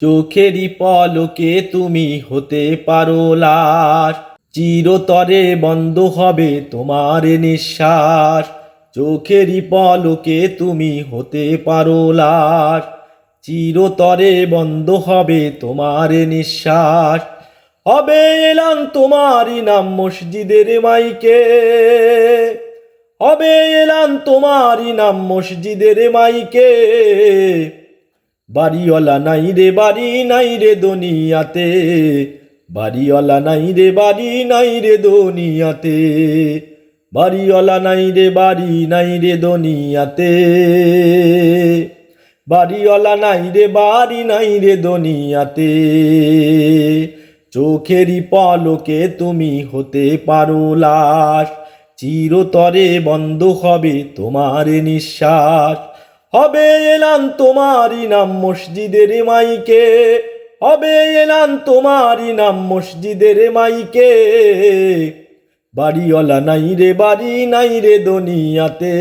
চোখেরই পলকে তুমি হতে পারো লাশ, চিরতরে বন্ধ হবে তোমার নিঃশ্বাস। চোখেরই পলকে তুমি হতে পারো লাশ, চিরতরে বন্ধ হবে তোমার নিঃশ্বাস। হবে এলান তোমারই নাম মসজিদের মাইকে, হবে এলান তোমারই নাম মসজিদের মাইকে। বাড়িওয়ালা নাই রে বাড়ি নাই রে দুনিয়াতে, বাড়িওয়ালা নাই রে বাড়ি নাই রে দুনিয়াতে, বাড়িওয়ালা নাই রে বাড়ি নাই রে দুনিয়াতে, বাড়িওয়ালা নাই রে বাড়ি নাই রে দুনিয়াতে। চোখেরই পলকে তুমি হতে পারো লাশ, চিরতরে বন্ধ হবে তোমার নিঃশ্বাস। হবে এলান তোমারই নাম মসজিদের মাইকে, হবে এলান তোমারই নাম মসজিদের মাইকে। বাড়িওয়ালা নাই রে বাড়ি নাই রে দুনিয়াতে,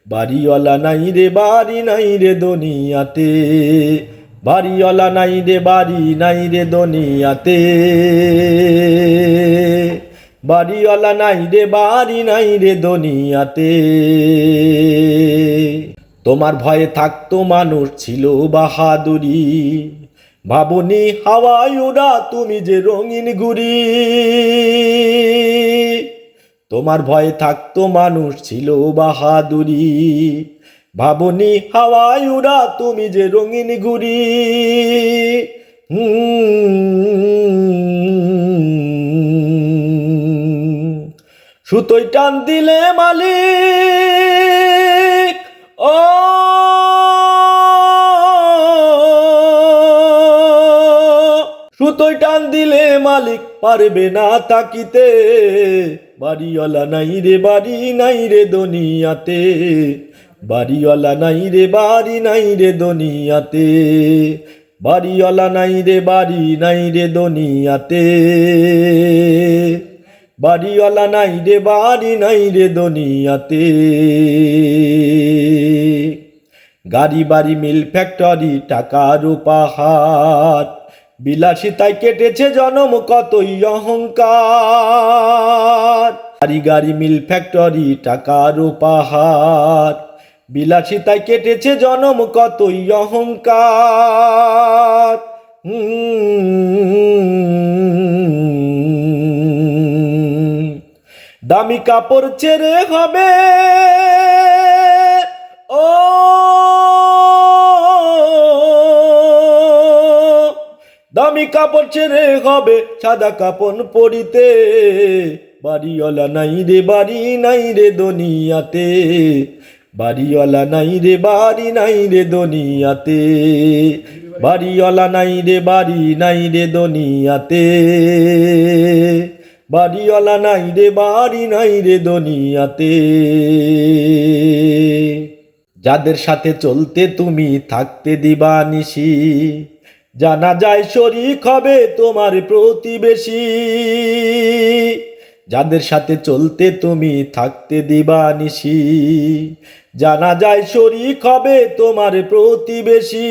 বাড়িওয়ালা নাই রে বাড়ি নাই রে দুনিয়াতে, বাড়িওয়ালা নাই রে বাড়ি নাই রে দুনিয়াতে, বাড়িওয়ালা নাই রে বাড়ি নাই রে দুনিয়াতে। তোমার ভয়ে থাকতো মানুষ ছিল বাহাদুরি, ভাবনি হাওয়ায় উড়া তুমি যে রঙিন ঘুড়ি। তোমার ভয়ে থাকতো মানুষ ছিল বাহাদুরি, ভাবনি হাওয়ায় উড়া তুমি যে রঙিন ঘুড়ি। সুতোই টান দিলে মালিক, ও সুতোই টান দিলে মালিক পারবে না তাকিতে। বাড়িওয়ালা নাই রে বাড়ি নাই রে দুনিয়াতে, বাড়িওয়ালা নাই রে বাড়ি নাই রে দুনিয়াতে, বাড়িওয়ালা নাই রে বাড়ি নাই রে দুনিয়াতে, বাড়িওয়ালা নাই রে বাড়ি নাই রে দুনিয়াতে। গাড়ি বাড়ি মিল ফ্যাক্টরি টাকার পাহাড়, বিলাসিতায় কেটেছে জনম কতই অহংকার। গাড়ি গাড়ি মিল ফ্যাক্টরি টাকার পাহাড়, বিলাসিতায় কেটেছে জনম কতই অহংকার। দামি কাপড় ছেড়ে হবে, ও দামি কাপড় ছেড়ে হবে সাদা কাপড় পরিতে। বাড়িওয়ালা নাই রে বাড়ি নাই রে দুনিয়াতে, বাড়িওয়ালা নাই রে বাড়ি নাই রে দুনিয়াতে, বাড়িওয়ালা নাই রে বাড়ি নাই রে দুনিয়াতে, বাড়িওয়ালা নাই রে বাড়ি নাই রে দুনিয়াতে। যাদের সাথে চলতে তুমি থাকতে দিবা নিশি, জানা যায় শরীক হবে তোমার প্রতিবেশী। যাদের সাথে চলতে তুমি থাকতে দিবা নিশি, জানা যায় শরীক হবে তোমার প্রতিবেশী।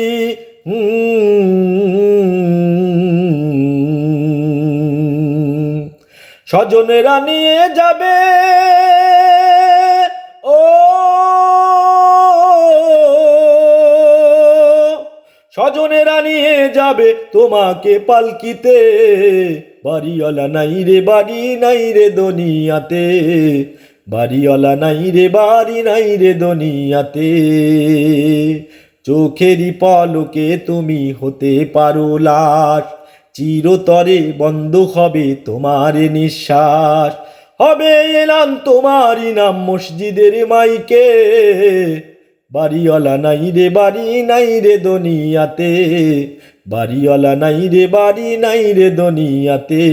স্বজনেরা নিয়ে যাবে, ও স্বজনেরা নিয়ে যাবে তোমাকে পালকিতে। বাড়িওয়ালা নাই রে বাড়ি নাই রে দুনিয়াতে, বাড়িওয়ালা নাই রে বাড়ি নাই রে দুনিয়াতে। চোখেরই পলকে তুমি হতে পারো লাশ, চিরতরে বন্ধ হবে তোমার নিঃশ্বাস। হবে এলান তোমারই নাম মসজিদের মাইকে, বাড়িওয়ালা নাই রে বাড়ি নাই রে দুনিয়াতে, বাড়িওয়ালা নাই রে বাড়ি নাই রে দুনিয়াতে।